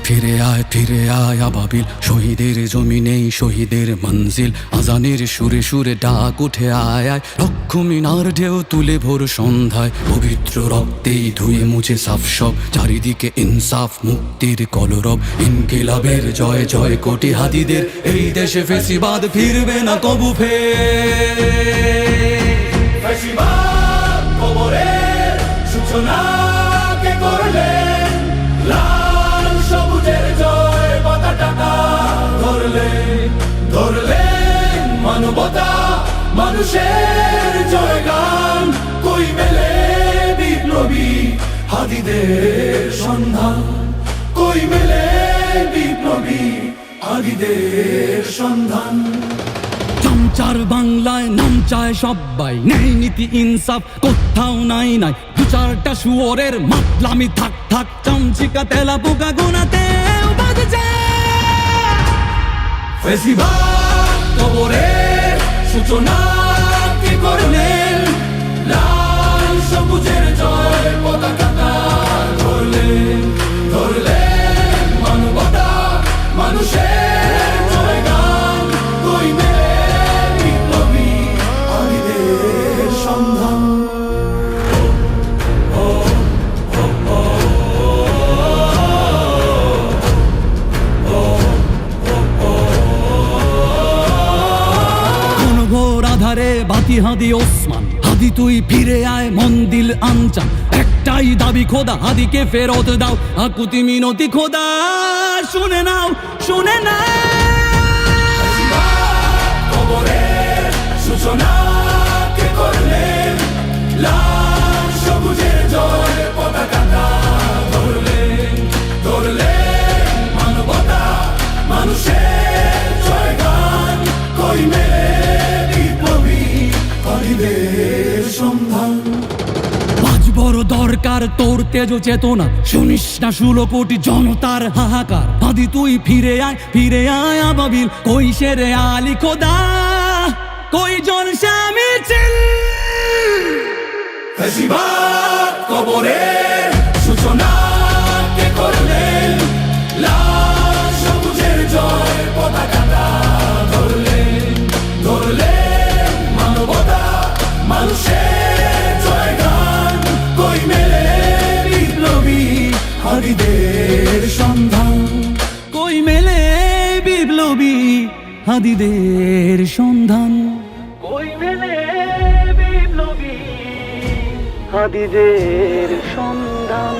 ফিরে আয় আবাবিল, শহীদের জমিনেই শহীদের মঞ্জিল। আজানের সুরে সুরে ডাক উঠে আয় আয়, লক্ষ মিনার ঢেউ তুলে ভোর সন্ধ্যায়। পবিত্র রক্তেই ধুয়ে মুছে সাফ সব, চারিদিকে ইনসাফ মুক্তির কলরব। ইনকিলাবের জয় জয় কোটি হাদিদের, এই দেশে ফেসিবাদ ফিরবে না কবু ফেসিবাদ কবরের সূচনা কে করলেন, লাল সবুজের জয় পতাকাটা ধরলেন মানবতা মানুষের জয়গান। কই মেলে বিপ্লবী হাদিদের সন্ধান, কই মেলে বিপ্লবী হাদিদের সন্ধান। চামচার বাংলায় নাম চায় সব্বাই, ন্যায় নীতি ইনসাফ কোথাও নাই নাই। দু চারটা শুয়োরের মাতলামি থাক থাক, চামচিকা তেলা পোকা গোনাতেও বাজছে। ফেসিবাদ কবরের সূচনা কে করলেন, লাল সবুজের জয় পতাকাটা ধরলেন মানবতা মানুষের জয়গান। কই মেলে বিপ্লবী হাদিদের সন্ধান। আধারে বাতি হাদি ওসমান, হাদি তুই ফিরে আয় মন দিল আনচান। একটাই দাবি খোদা, হাদিকে ফেরত দাও, আকুতি মিনতি খোদা শুনে নাও শুনে নাও। কবরের সূচনা কে করলেন, লাল সবুজের জয় পতাকাটা ধরলেন মানবতা মানুষের জয়গান। কই মেলে বিপ্লবী হাদিদের সন্ধান। আজ বড় দরকার তোর তেজ চেতনা, শুনিস না 16 কোটি জনতার হাহাকার। হাদি তুই ফিরে আয় আবাবিল, কই শেরে আলী খোদা, কই জলসা মিছিল। ফেসিবাদ কবরের সূচনা কে করলেন, লাল সবুজের জয় পতাকাটা ধরলেন মানবতা মানুষের জয়গান। কই মেলে বিপ্লবী হাদিদের সন্ধান, কই মেলে বিপ্লবী হাদিদের সন্ধান, কই মেলে বিপ্লবী হাদিদের সন্ধান।